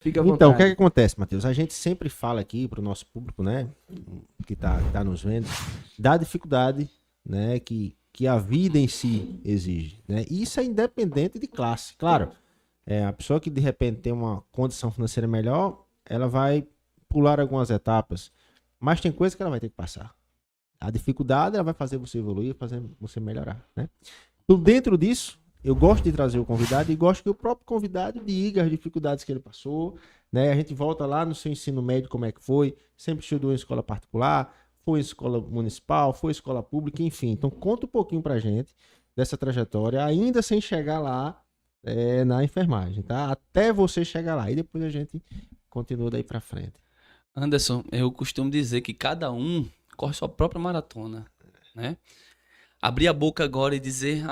Fica à Então, o que é que vontade. acontece, Matheus? A gente sempre fala aqui para o nosso público, né, que tá nos vendo, da dificuldade, né, que a vida em si exige, né? E isso é independente de classe. Claro, a pessoa que de repente tem uma condição financeira melhor, ela vai pular algumas etapas, mas tem coisas que ela vai ter que passar. A dificuldade, ela vai fazer você evoluir, fazer você melhorar, né? Então, dentro disso, eu gosto de trazer o convidado e gosto que o próprio convidado diga as dificuldades que ele passou, né? A gente volta lá no seu ensino médio, como é que foi, sempre estudou em escola particular, foi em escola municipal, foi em escola pública, enfim. Então, conta um pouquinho pra gente dessa trajetória, ainda sem chegar lá na enfermagem, tá? Até você chegar lá. E depois a gente continua daí pra frente. Anderson, eu costumo dizer que cada um corre sua própria maratona, né? Abrir a boca agora e dizer,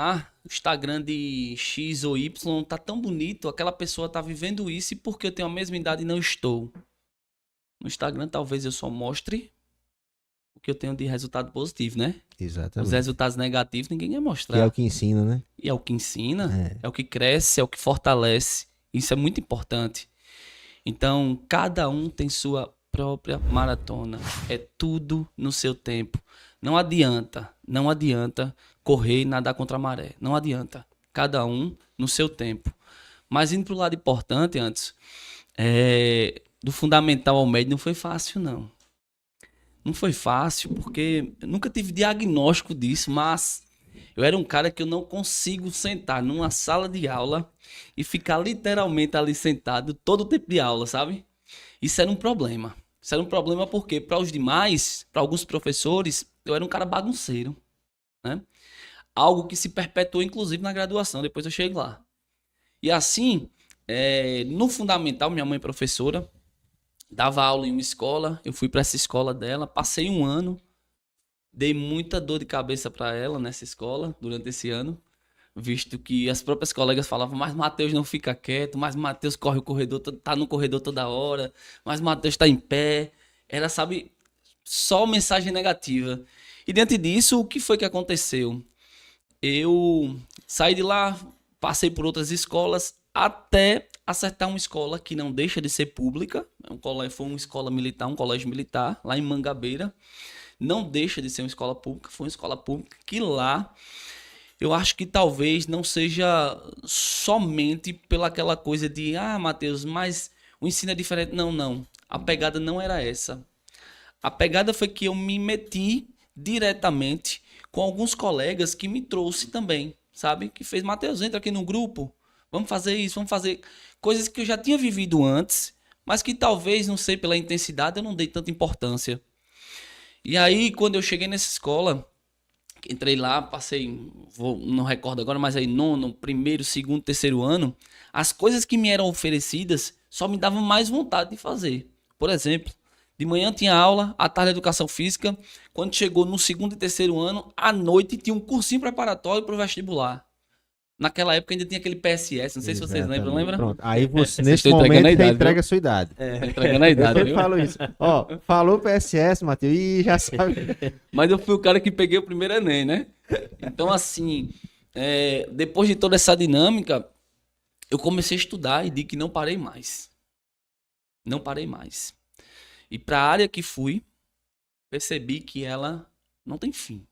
o Instagram de X ou Y tá tão bonito, aquela pessoa tá vivendo isso e porque eu tenho a mesma idade e não estou. No Instagram talvez eu só mostre o que eu tenho de resultado positivo, né? Os Exatamente. resultados negativos ninguém quer Que é o mostrar. que ensina, né? E é o que ensina, É. é o que cresce, é o que fortalece. Isso é muito importante. Então, cada um tem sua própria maratona. É tudo no seu tempo. Não adianta correr e nadar contra a maré. Não adianta. Cada um no seu tempo. Mas indo pro lado importante antes, do fundamental ao médio não foi fácil, não. Não foi fácil porque eu nunca tive diagnóstico disso, mas eu era um cara que eu não consigo sentar numa sala de aula e ficar literalmente ali sentado todo o tempo de aula, sabe? Isso era um problema. Isso era um problema porque para os demais, para alguns professores, eu era um cara bagunceiro, né? Algo que se perpetuou inclusive na graduação, depois eu chego lá. E assim, no fundamental, minha mãe é professora, dava aula em uma escola, eu fui para essa escola dela, passei um ano, dei muita dor de cabeça para ela nessa escola durante esse ano, visto que as próprias colegas falavam, mas Matheus não fica quieto, mas Matheus corre o corredor, tá no corredor toda hora, mas Matheus tá em pé. Era, sabe, só mensagem negativa. E diante disso, o que foi que aconteceu? Eu saí de lá, passei por outras escolas, até acertar uma escola que não deixa de ser pública. Foi uma escola militar, um colégio militar, lá em Mangabeira. Não deixa de ser uma escola pública, foi uma escola pública que lá eu acho que talvez não seja somente pela aquela coisa de, Matheus, mas o ensino é diferente. Não, não. A pegada não era essa. A pegada foi que eu me meti diretamente com alguns colegas que me trouxe também, sabe? Que fez, Matheus, entra aqui no grupo, vamos fazer isso, vamos fazer coisas que eu já tinha vivido antes, mas que talvez, não sei, pela intensidade eu não dei tanta importância. E aí, quando eu cheguei nessa escola, entrei lá, passei, não recordo agora, mas aí nono, primeiro, segundo, terceiro ano, as coisas que me eram oferecidas só me davam mais vontade de fazer. Por exemplo, de manhã tinha aula, à tarde educação física, quando chegou no segundo e terceiro ano, à noite tinha um cursinho preparatório para o vestibular. Naquela época ainda tinha aquele PSS, não sei se vocês lembram, Exatamente. lembra? Pronto. Aí você, Vocês nesse estão entregando momento, a você idade, entrega viu? a sua idade. Tô entregando a Eu idade, sempre viu? falo isso. Ó, falou PSS, Matheus, e já sabe. Mas eu fui o cara que peguei o primeiro Enem, né? Então, assim, depois de toda essa dinâmica, eu comecei a estudar e digo que não parei mais. Não parei mais. E para a área que fui, percebi que ela não tem fim.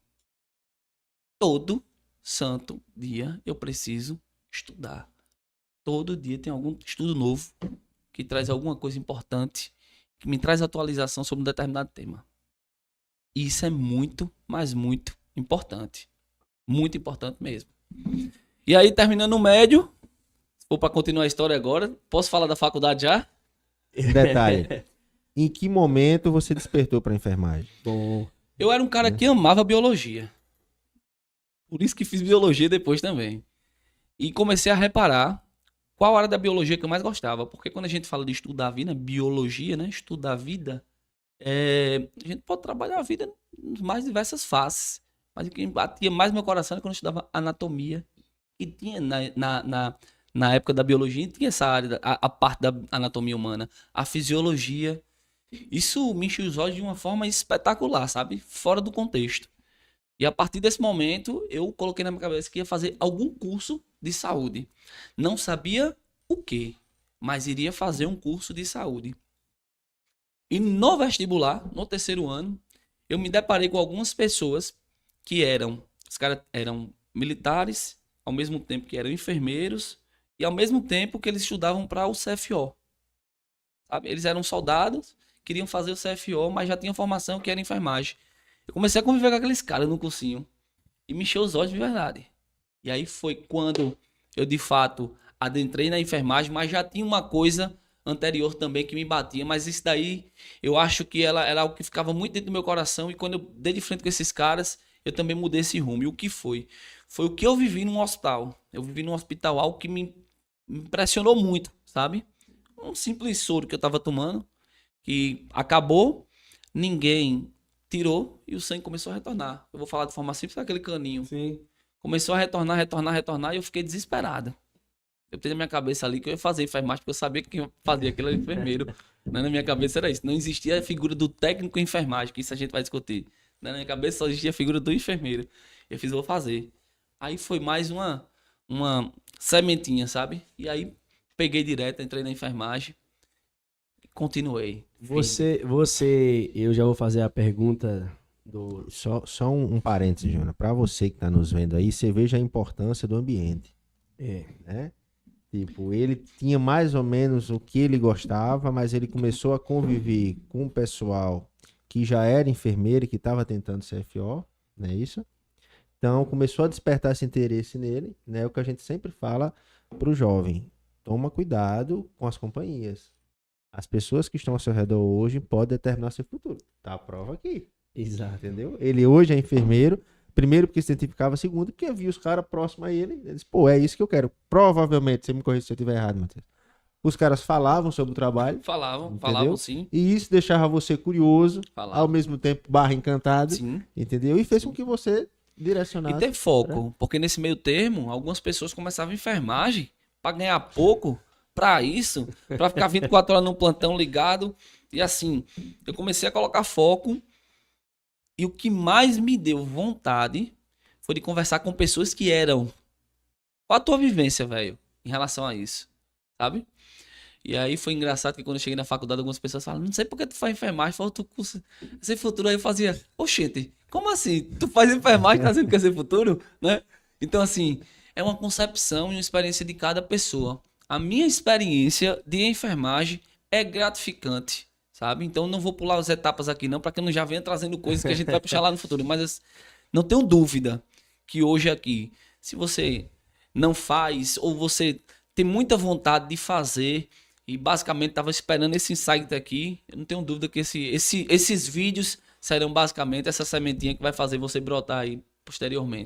Todo santo dia eu preciso estudar. Todo dia tem algum estudo novo que traz alguma coisa importante, que me traz atualização sobre um determinado tema. E isso é muito, mas muito importante. Muito importante mesmo. E aí, terminando o médio, se for para continuar a história agora, posso falar da faculdade já? Detalhe. Em que momento você despertou para enfermagem? Bom, Eu era um cara que amava biologia. Por isso que fiz biologia depois também. E comecei a reparar qual área da biologia que eu mais gostava. Porque quando a gente fala de estudar a vida, biologia, né? Estudar a vida, a gente pode trabalhar a vida nas mais diversas faces. Mas o que batia mais no meu coração era quando eu estudava anatomia. E tinha na época da biologia, tinha essa área, a parte da anatomia humana, a fisiologia. Isso me encheu os olhos de uma forma espetacular, sabe? Fora do contexto. E a partir desse momento, eu coloquei na minha cabeça que ia fazer algum curso de saúde. Não sabia o quê, mas iria fazer um curso de saúde. E no vestibular, no terceiro ano, eu me deparei com algumas pessoas que os caras eram militares, ao mesmo tempo que eram enfermeiros, e ao mesmo tempo que eles estudavam para o CFO. Sabe? Eles eram soldados, queriam fazer o CFO, mas já tinham formação que era enfermagem. Eu comecei a conviver com aqueles caras no cursinho e me encheu os olhos de verdade. E aí foi quando eu, de fato, adentrei na enfermagem, mas já tinha uma coisa anterior também que me batia, mas isso daí eu acho que ela era algo que ficava muito dentro do meu coração, e quando eu dei de frente com esses caras, eu também mudei esse rumo. E o que foi? Foi o que eu vivi num hospital. Eu vivi num hospital, algo que me impressionou muito, sabe? Um simples soro que eu tava tomando, que acabou, ninguém tirou e o sangue começou a retornar. Eu vou falar de forma simples, aquele caninho. Sim. Começou a retornar e eu fiquei desesperado. Eu tenho na minha cabeça ali que eu ia fazer enfermagem, porque eu sabia que quem fazia aquilo era enfermeiro. Né? Na minha cabeça era isso. Não existia a figura do técnico em enfermagem, que isso a gente vai discutir. Né? Na minha cabeça só existia a figura do enfermeiro. Eu fiz, vou fazer. Aí foi mais uma sementinha, sabe? E aí peguei direto, entrei na enfermagem e continuei. Eu já vou fazer a pergunta do... Só um parênteses, Jona. Para você que está nos vendo aí, você veja a importância do ambiente. Né? Tipo, ele tinha mais ou menos o que ele gostava, mas ele começou a conviver com o pessoal que já era enfermeiro e que estava tentando CFO, não é isso? Então, começou a despertar esse interesse nele, né? O que a gente sempre fala para o jovem. Toma cuidado com as companhias. As pessoas que estão ao seu redor hoje podem determinar seu futuro. Tá a prova aqui. Exato. Entendeu? Ele hoje é enfermeiro, primeiro porque se identificava, segundo porque via os caras próximos a ele. Ele disse, pô, é isso que eu quero. Provavelmente, você me corrija se eu estiver errado, Matheus. Os caras falavam sobre o trabalho. Falavam sim. E isso deixava você curioso, Falavam. ao mesmo tempo encantado. Sim. Entendeu? E fez com que você direcionasse. E ter foco, porque nesse meio termo, algumas pessoas começavam enfermagem para ganhar pouco, para isso, para ficar 24 horas num plantão ligado. E assim, eu comecei a colocar foco, e o que mais me deu vontade foi de conversar com pessoas que eram... Qual a tua vivência, velho, em relação a isso, sabe? E aí foi engraçado que quando eu cheguei na faculdade, algumas pessoas falaram, não sei por que tu faz enfermagem, fala tu curso esse futuro. Aí eu fazia, oxente, como assim? Tu faz enfermagem, tá dizendo que quer ser futuro? Né? Então assim, é uma concepção e uma experiência de cada pessoa. A minha experiência de enfermagem é gratificante, sabe? Então não vou pular as etapas aqui não, para que eu não já venha trazendo coisas que a gente vai puxar lá no futuro. Mas não tenho dúvida que hoje aqui, se você não faz ou você tem muita vontade de fazer e basicamente estava esperando esse insight aqui, eu não tenho dúvida que esses vídeos serão basicamente essa sementinha que vai fazer você brotar aí posteriormente.